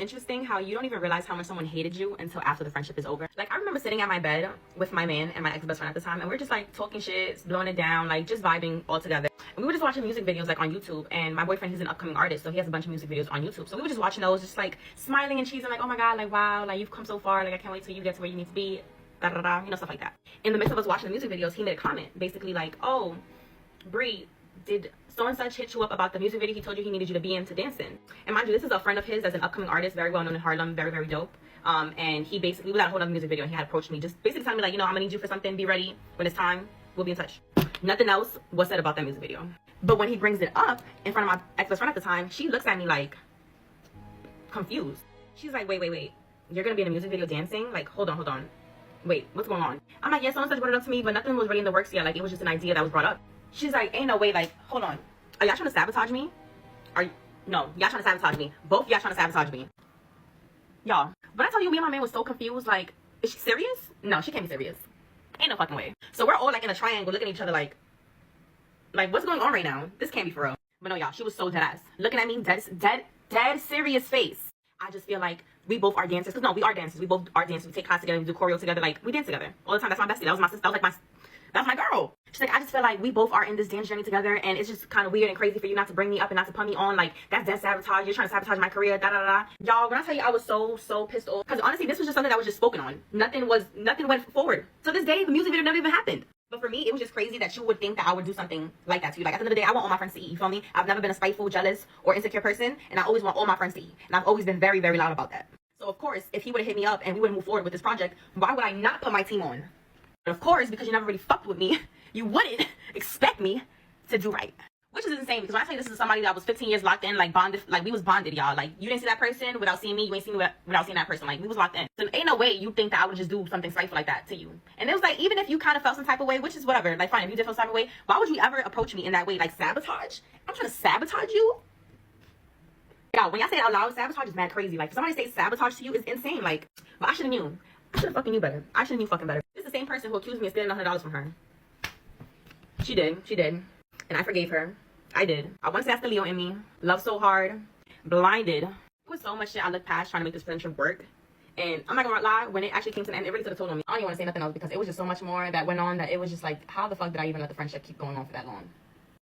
interesting how you don't even realize how much someone hated you until after the friendship is over. Like, I remember sitting at my bed with my man and my ex-best friend at the time, and we were just like talking shit, blowing it down, like just vibing all together. And we were just watching music videos like on YouTube, and my boyfriend, he's an upcoming artist, so he has a bunch of music videos on YouTube. So we were just watching those, just like smiling and cheesing, like, oh my god, like wow, like you've come so far, like I can't wait till you get to where you need to be, da da da, you know, stuff like that. In the midst of us watching the music videos, he made a comment basically like, oh, Bree, did so and such hit you up about the music video he told you he needed you to be in to dance in? And mind you, this is a friend of his as an upcoming artist, very well known in Harlem, very, very dope. And he basically, we got a whole other music video, and he had approached me, just basically telling me like, you know, I'm gonna need you for something, be ready when it's time, we'll be in touch. Nothing else was said about that music video. But when he brings it up in front of my ex-best friend at the time, she looks at me like confused. She's like, wait, you're gonna be in a music video dancing? Like, hold on, wait, what's going on? I'm like, yeah, someone said brought it up to me, but nothing was really in the works yet. Like, it was just an idea that was brought up. She's like, ain't no way, like, hold on, are y'all trying to sabotage me? No, y'all trying to sabotage me. Both y'all trying to sabotage me. Y'all, when I tell you, me and my man was so confused, like, is she serious? No, she can't be serious. Ain't no fucking way. So we're all like in a triangle looking at each other like what's going on right now? This can't be for real. But no, y'all, she was so dead ass. Looking at me, dead serious face. I just feel like we both are dancers. Cause no, we are dancers. We both are dancers. We take class together, we do choreo together, like we dance together all the time. That's my bestie. That was my sister. That's my girl. She's like, I just feel like we both are in this dance journey together, and it's just kind of weird and crazy for you not to bring me up and not to put me on. Like, that's dead sabotage. You're trying to sabotage my career, da da da. Y'all, when I tell you I was so pissed off, because honestly, this was just something that was just spoken on. Nothing went forward. So this day, the music video never even happened. But for me, it was just crazy that you would think that I would do something like that to you. Like, at the end of the day, I want all my friends to eat, you feel me? I've never been a spiteful, jealous, or insecure person, and I always want all my friends to eat. And I've always been very, very loud about that. So of course, if he would have hit me up and we would have moved forward with this project, why would I not put my team on? But of course, because you never really fucked with me, you wouldn't expect me to do right. Which is insane, because when I tell you this is somebody that was 15 years locked in, like bonded, like we was bonded, y'all. Like, you didn't see that person without seeing me, you ain't seen me without seeing that person. Like, we was locked in. So ain't no way you think that I would just do something spiteful like that to you. And it was like, even if you kind of felt some type of way, which is whatever, like fine, if you did feel some type of way, why would you ever approach me in that way? Like, sabotage? I'm trying to sabotage you? Y'all, when y'all say it out loud, sabotage is mad crazy. Like, if somebody say sabotage to you, it's insane. Like, but I should have knew. I should have fucking knew better. I should have knew fucking better. This is the same person who accused me of stealing $100 from her. She did. And I forgave her. I did. I want to say that's the Leo in me. Love so hard. Blinded. There was so much shit I looked past trying to make this friendship work. And I'm not gonna lie, when it actually came to an end, it really could have told on me. I don't even want to say nothing else because it was just so much more that went on that it was just like, how the fuck did I even let the friendship keep going on for that long?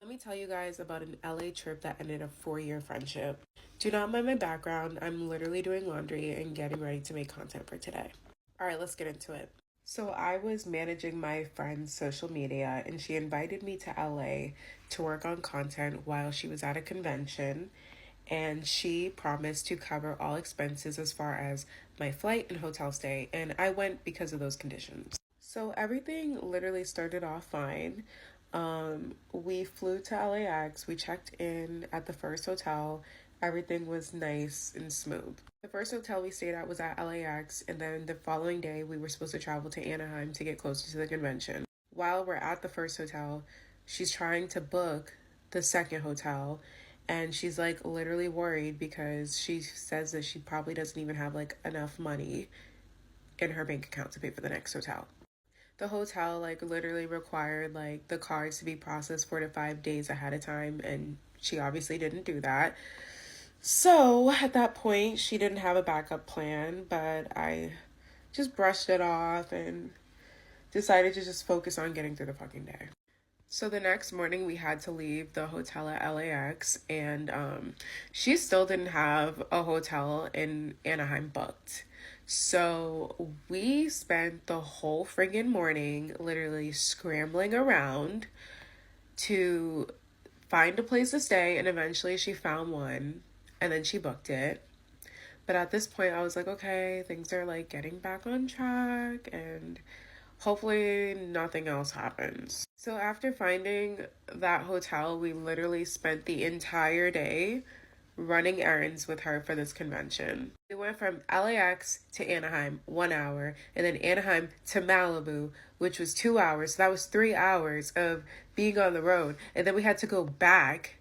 Let me tell you guys about an LA trip that ended a 4-year friendship. Do not mind my background. I'm literally doing laundry and getting ready to make content for today. All right, let's get into it. So I was managing my friend's social media, and she invited me to LA to work on content while she was at a convention, and she promised to cover all expenses as far as my flight and hotel stay, and I went because of those conditions. So everything literally started off fine. We flew to LAX, we checked in at the first hotel. Everything was nice and smooth. The first hotel we stayed at was at LAX, and then the following day we were supposed to travel to Anaheim to get closer to the convention. While we're at the first hotel, she's trying to book the second hotel, and she's like literally worried because she says that she probably doesn't even have like enough money in her bank account to pay for the next hotel. The hotel like literally required like the cards to be processed 4 to 5 days ahead of time, and she obviously didn't do that. So at that point, she didn't have a backup plan, but I just brushed it off and decided to just focus on getting through the fucking day. So the next morning, we had to leave the hotel at LAX, and she still didn't have a hotel in Anaheim booked. So we spent the whole friggin' morning literally scrambling around to find a place to stay, and eventually she found one. And then she booked it. But at this point, I was like, okay, things are like getting back on track and hopefully nothing else happens. So after finding that hotel, we literally spent the entire day running errands with her for this convention. We went from LAX to Anaheim, 1 hour, and then Anaheim to Malibu, which was 2 hours. So that was 3 hours of being on the road. And then we had to go back,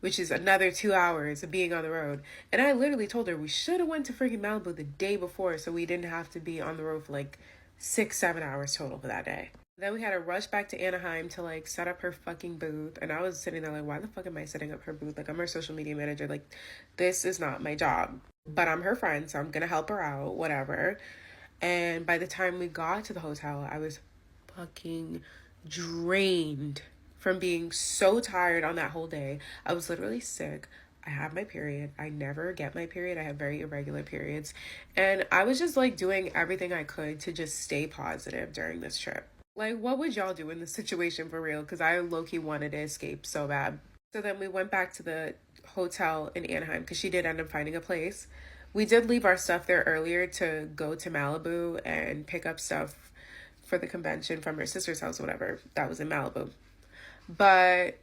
which is another 2 hours of being on the road. And I literally told her we should have went to freaking Malibu the day before so we didn't have to be on the road for like 6-7 hours total for that day. Then we had to rush back to Anaheim to like set up her fucking booth. And I was sitting there like, why the fuck am I setting up her booth? Like, I'm her social media manager. Like, this is not my job. But I'm her friend, so I'm gonna help her out, whatever. And by the time we got to the hotel, I was fucking drained from being so tired on that whole day. I was literally sick. I have my period. I never get my period. I have very irregular periods. And I was just like doing everything I could to just stay positive during this trip. Like, what would y'all do in this situation for real? Because I low-key wanted to escape so bad. So then we went back to the hotel in Anaheim because she did end up finding a place. We did leave our stuff there earlier to go to Malibu and pick up stuff for the convention from her sister's house or whatever. That was in Malibu. But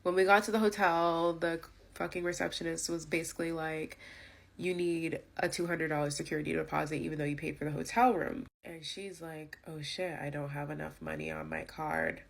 when we got to the hotel, the fucking receptionist was basically like, you need a $200 security deposit even though you paid for the hotel room. And she's like, oh shit, I don't have enough money on my card.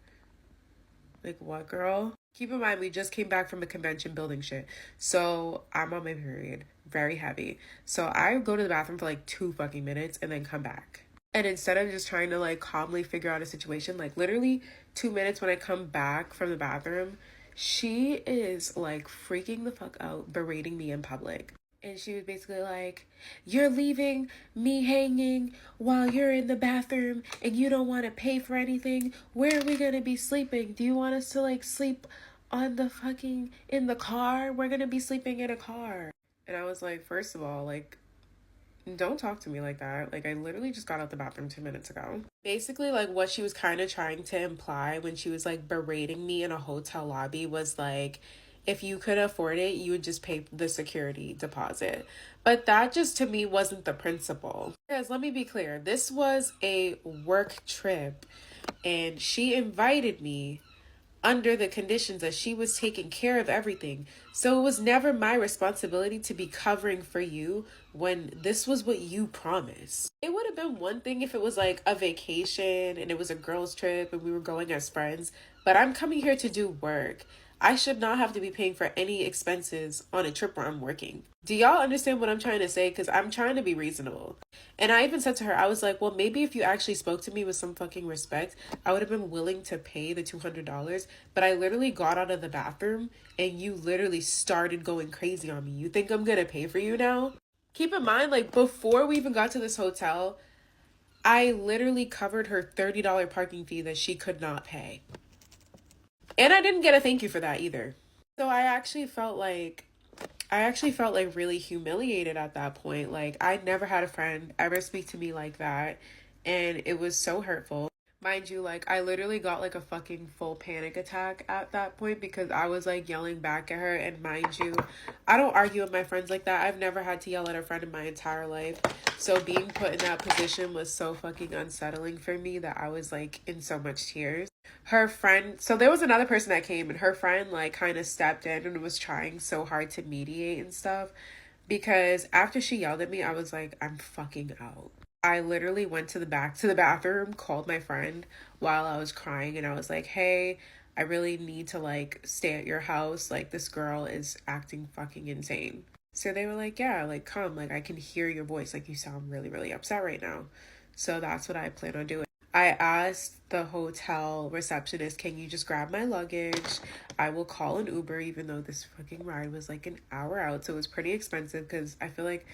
Like, what, girl? Keep in mind, we just came back from a convention building shit. So I'm on my period, very heavy. So I go to the bathroom for like 2 fucking minutes and then come back. And instead of just trying to like calmly figure out a situation, like literally 2 minutes when I come back from the bathroom, she is like freaking the fuck out, berating me in public. And she was basically like, you're leaving me hanging while you're in the bathroom and you don't want to pay for anything. Where are we going to be sleeping? Do you want us to like sleep on the fucking, in the car? We're going to be sleeping in a car. And I was like, first of all, like, don't talk to me like that. Like, I literally just got out the bathroom 2 minutes ago. Basically, like, what she was kind of trying to imply when she was like berating me in a hotel lobby was like, if you could afford it, you would just pay the security deposit. But that just to me wasn't the principle. Because let me be clear, this was a work trip and she invited me under the conditions that she was taking care of everything. So it was never my responsibility to be covering for you when this was what you promised. It would have been one thing if it was like a vacation and it was a girls' trip and we were going as friends, but I'm coming here to do work. I should not have to be paying for any expenses on a trip where I'm working. Do y'all understand what I'm trying to say? Because I'm trying to be reasonable. And I even said to her, I was like, well, maybe if you actually spoke to me with some fucking respect, I would have been willing to pay the $200. But I literally got out of the bathroom and you literally started going crazy on me. You think I'm going to pay for you now? Keep in mind, like, before we even got to this hotel, I literally covered her $30 parking fee that she could not pay. And I didn't get a thank you for that either. So I actually felt like really humiliated at that point. Like, I never had a friend ever speak to me like that. And it was so hurtful. Mind you, like, I literally got like a fucking full panic attack at that point because I was like yelling back at her. And mind you, I don't argue with my friends like that. I've never had to yell at a friend in my entire life. So being put in that position was so fucking unsettling for me that I was like in so much tears. Her friend, so there was another person that came and her friend like kind of stepped in and was trying so hard to mediate and stuff. Because after she yelled at me, I was like, I'm fucking out. I literally went to the bathroom, called my friend while I was crying, and I was like, hey, I really need to like stay at your house. Like, this girl is acting fucking insane. So they were like, yeah, like, come, like, I can hear your voice. Like, you sound really, really upset right now. So that's what I plan on doing. I asked the hotel receptionist, can you just grab my luggage? I will call an Uber, even though this fucking ride was like an hour out. So it was pretty expensive because I feel like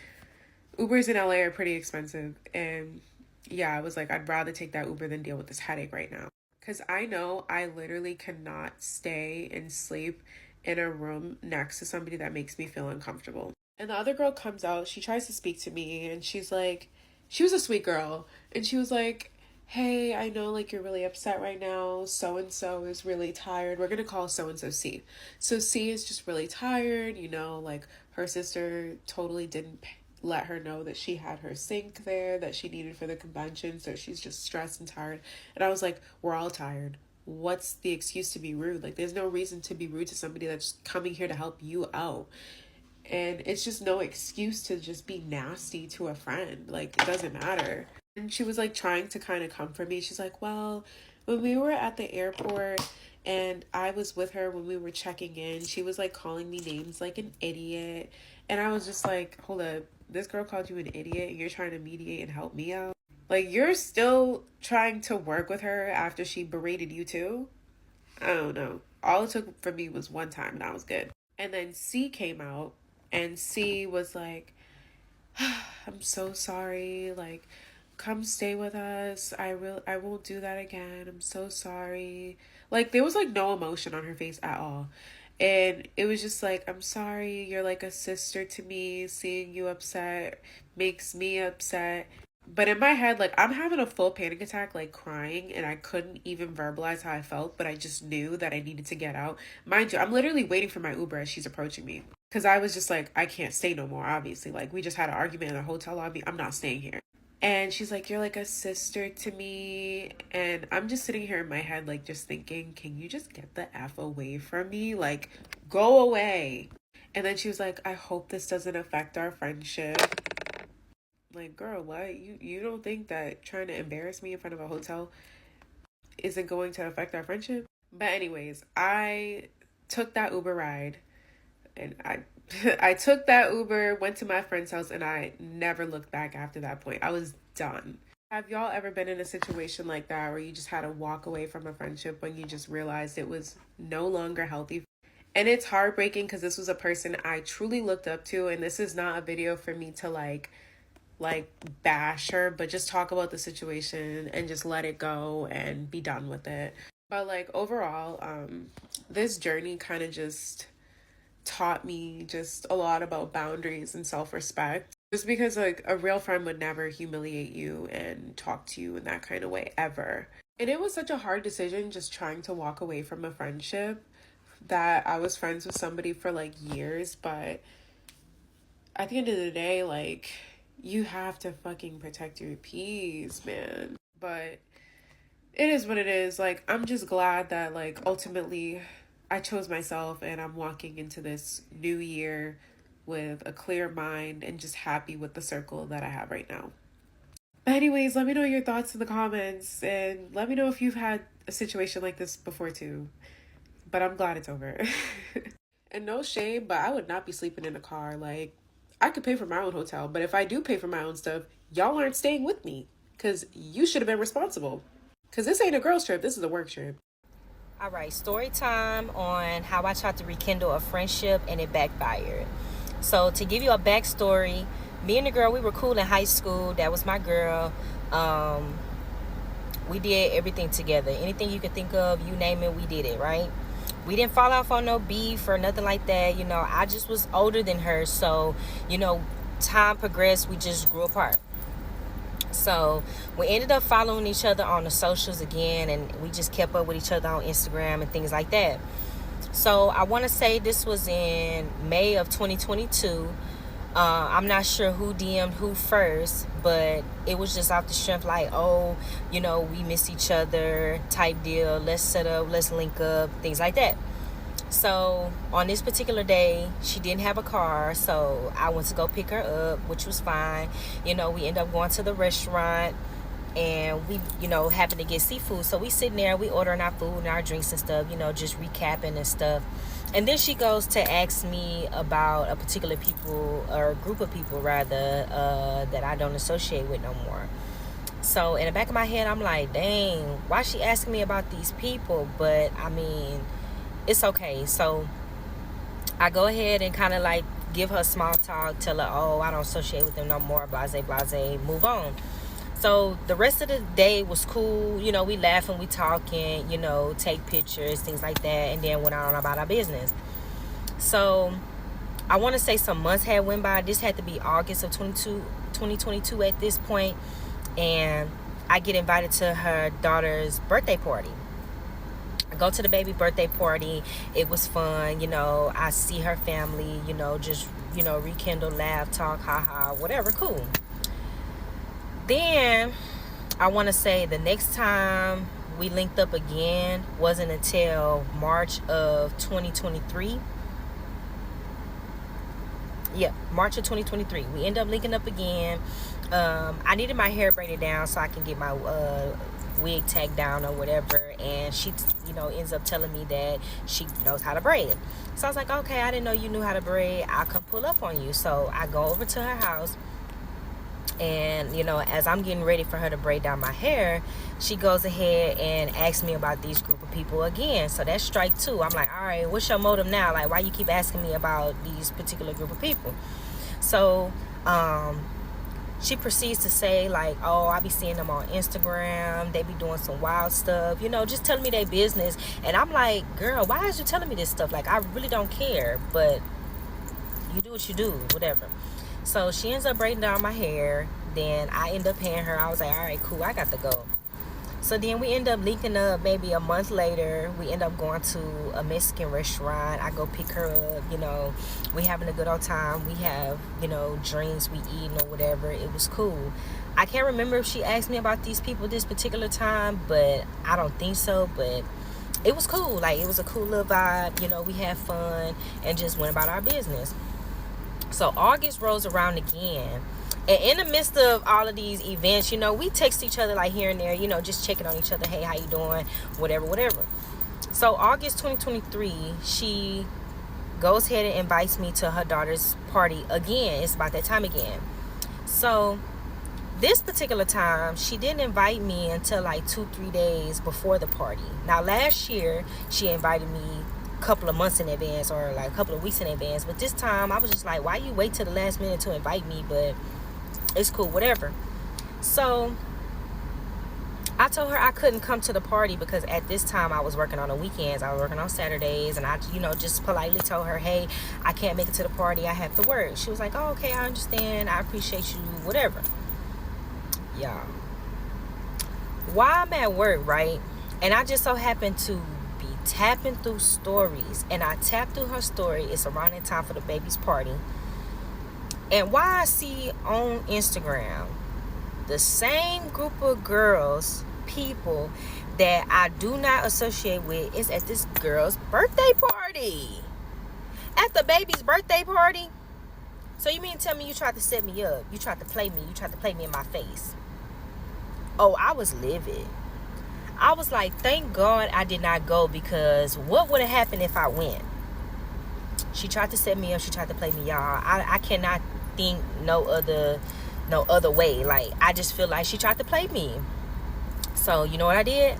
Ubers in LA are pretty expensive. And yeah, I was like, I'd rather take that Uber than deal with this headache right now. Because I know I literally cannot stay and sleep in a room next to somebody that makes me feel uncomfortable. And the other girl comes out, she tries to speak to me, and she's like, she was a sweet girl. And she was like, hey, I know like you're really upset right now. So-and-so is really tired. We're going to call so-and-so C. So C is just really tired. You know, like her sister totally didn't let her know that she had her sink there that she needed for the convention. So she's just stressed and tired. And I was like, we're all tired. What's the excuse to be rude? Like, there's no reason to be rude to somebody that's coming here to help you out. And it's just no excuse to just be nasty to a friend. Like, it doesn't matter. And she was like trying to kind of comfort me. She's like, well, when we were at the airport and I was with her when we were checking in, she was like calling me names like an idiot. And I was just like, hold up, this girl called you an idiot and you're trying to mediate and help me out? Like, you're still trying to work with her after she berated you too? I don't know. All it took for me was one time and I was good. And then C came out and C was like, I'm so sorry. Like, come stay with us. I won't do that again. I'm so sorry. Like, there was like no emotion on her face at all. And it was just like, I'm sorry. You're like a sister to me. Seeing you upset makes me upset. But in my head, like, I'm having a full panic attack, like crying, and I couldn't even verbalize how I felt, but I just knew that I needed to get out. Mind you, I'm literally waiting for my Uber as she's approaching me. Because I was just like, I can't stay no more, obviously. Like, we just had an argument in the hotel lobby. I'm not staying here. And she's like, you're like a sister to me. And I'm just sitting here in my head, like, just thinking, can you just get the F away from me? Like, go away. And then she was like, I hope this doesn't affect our friendship. Like, girl, what? You don't think that trying to embarrass me in front of a hotel isn't going to affect our friendship? But anyways, I took that Uber ride and I took that Uber, went to my friend's house, and I never looked back after that point. I was done. Have y'all ever been in a situation like that where you just had to walk away from a friendship when you just realized it was no longer healthy? And it's heartbreaking because this was a person I truly looked up to, and this is not a video for me to like bash her, but just talk about the situation and just let it go and be done with it. But like overall, this journey kind of just taught me just a lot about boundaries and self-respect, just because like a real friend would never humiliate you and talk to you in that kind of way ever. And it was such a hard decision just trying to walk away from a friendship that I was friends with somebody for like years, but at the end of the day, like, you have to fucking protect your peace, man. But it is what it is. Like, I'm just glad that like ultimately I chose myself and I'm walking into this new year with a clear mind and just happy with the circle that I have right now. But anyways, let me know your thoughts in the comments and let me know if you've had a situation like this before too. But I'm glad it's over. And no shame, but I would not be sleeping in a car. Like, I could pay for my own hotel, but if I do pay for my own stuff, y'all aren't staying with me because you should have been responsible. Because this ain't a girl's trip, this is a work trip. All right, story time on how I tried to rekindle a friendship and it backfired. So to give you a backstory, me and the girl, we were cool in high school. That was my girl. We did everything together. Anything you could think of, you name it, we did it, right? We didn't fall off on no beef or nothing like that. You know, I just was older than her. So, you know, time progressed. We just grew apart. So we ended up following each other on the socials again, and we just kept up with each other on Instagram and things like that. So I want to say this was in May of 2022. I'm not sure who DM'd who first, but it was just off the strength like, oh, you know, we miss each other type deal. Let's set up, let's link up, things like that. So on this particular day, she didn't have a car, so I went to go pick her up, which was fine. You know, we ended up going to the restaurant, and we, you know, happened to get seafood. So we sitting there, we ordering our food and our drinks and stuff, you know, just recapping and stuff. And then she goes to ask me about a particular people, or a group of people rather, that I don't associate with no more. So in the back of my head, I'm like, dang, why is she asking me about these people? But I mean, it's okay. So I go ahead and kind of like give her small talk, tell her, oh, I don't associate with them no more, blase, move on. So the rest of the day was cool. You know, we laughing, we talking, you know, take pictures, things like that, and then went on about our business. So I want to say some months had went by. This had to be August of 2022 at this point. And I get invited to her daughter's birthday party. I go to the baby birthday party. It was fun. You know, I see her family, you know, just, you know, rekindle, laugh, talk, haha, whatever, cool. Then I want to say the next time we linked up again wasn't until March of 2023. Yeah, March of 2023. We end up linking up again. I needed my hair braided down so I can get my wig tagged down or whatever. And she, you know, ends up telling me that she knows how to braid. So I was like, okay, I didn't know you knew how to braid. I'll come pull up on you. So I go over to her house. And, you know, as I'm getting ready for her to braid down my hair, she goes ahead and asks me about these group of people again. So that's strike two. I'm like, all right, what's your motive now? Like, why you keep asking me about these particular group of people? So she proceeds to say, like, oh, I be seeing them on Instagram. They be doing some wild stuff, you know, just telling me their business. And I'm like, girl, why is you telling me this stuff? Like, I really don't care, but you do what you do, whatever. So she ends up braiding down my hair. Then I end up paying her. I was like, all right, cool, I got to go. So then we end up linking up maybe a month later. We end up going to a Mexican restaurant. I go pick her up, you know. We having a good old time. We have, you know, drinks, we eating or whatever. It was cool. I can't remember if she asked me about these people this particular time, but I don't think so. But it was cool. Like, it was a cool little vibe. You know, we had fun and just went about our business. So August rolls around again. And in the midst of all of these events, you know, we text each other like here and there, you know, just checking on each other. Hey, how you doing? Whatever. So August 2023, she goes ahead and invites me to her daughter's party again. It's about that time again. So this particular time, she didn't invite me until like 2-3 days before the party. Now, last year, she invited me couple of months in advance or like a couple of weeks in advance, but this time I was just like, why you wait till the last minute to invite me? But it's cool, whatever. So I told her I couldn't come to the party because at this time I was working on the weekends. I was working on Saturdays, and I, you know, just politely told her, hey, I can't make it to the party, I have to work. She was like, oh, okay, I understand, I appreciate you, whatever. Y'all, while I'm at work, right, and I just so happened to tapping through stories, and I tapped through her story. It's around that time for the baby's party, and why I see on Instagram the same group of girls, people that I do not associate with, is at this girl's birthday party, at the baby's birthday party. So you mean to tell me you tried to set me up, you tried to play me, you tried to play me in my face? Oh, I was livid. I was like, thank God I did not go, because what would have happened if I went? She tried to set me up. She tried to play me, y'all. I cannot think no other way. Like, I just feel like she tried to play me. So, you know what I did?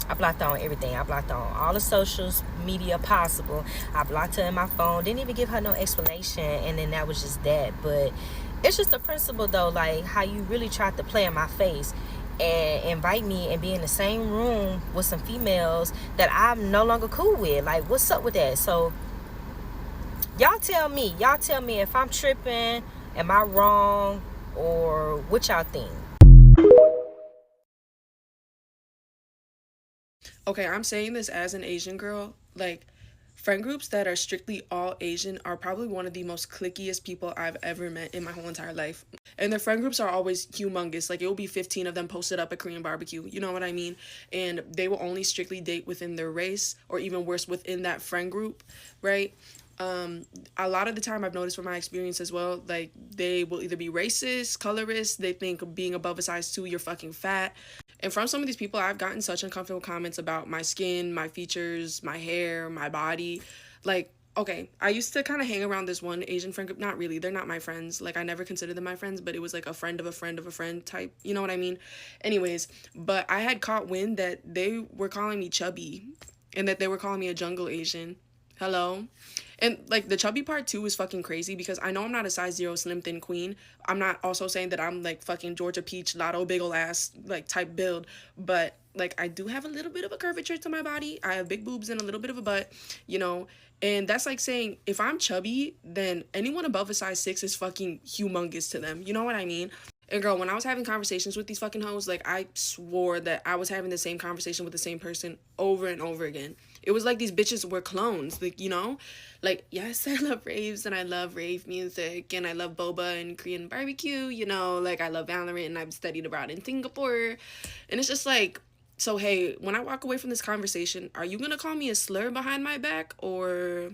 I blocked on everything. I blocked on all the social media possible. I blocked her in my phone. Didn't even give her no explanation. And then that was just that. But it's just a principle, though, like how you really tried to play in my face and invite me and be in the same room with some females that I'm no longer cool with. Like, what's up with that? So y'all tell me if I'm tripping, am I wrong, or what y'all think? Okay, I'm saying this as an Asian girl. Like, friend groups that are strictly all Asian are probably one of the most clickiest people I've ever met in my whole entire life. And their friend groups are always humongous. Like, it will be 15 of them posted up at Korean barbecue. You know what I mean? And they will only strictly date within their race, or even worse, within that friend group, right? A lot of the time I've noticed from my experience as well, like, they will either be racist, colorist, they think being above a size 2, you're fucking fat. And from some of these people, I've gotten such uncomfortable comments about my skin, my features, my hair, my body. Like, okay, I used to kind of hang around this one Asian friend group. Not really, they're not my friends. Like, I never considered them my friends, but it was like a friend of a friend of a friend type, you know what I mean? Anyways, but I had caught wind that they were calling me chubby, and that they were calling me a jungle Asian. Hello? And, like, the chubby part, too, is fucking crazy, because I know I'm not a size 0 slim thin queen. I'm not also saying that I'm, like, fucking Georgia Peach, Lotto, big ol' ass, like, type build. But, like, I do have a little bit of a curvature to my body. I have big boobs and a little bit of a butt, you know. And that's like saying, if I'm chubby, then anyone above a size 6 is fucking humongous to them. You know what I mean? And girl, when I was having conversations with these fucking hoes, like, I swore that I was having the same conversation with the same person over and over again. It was like these bitches were clones, like, you know? Like, yes, I love raves, and I love rave music, and I love boba and Korean barbecue, you know? Like, I love Valorant, and I've studied abroad in Singapore. And it's just like, so, hey, when I walk away from this conversation, are you gonna call me a slur behind my back, or...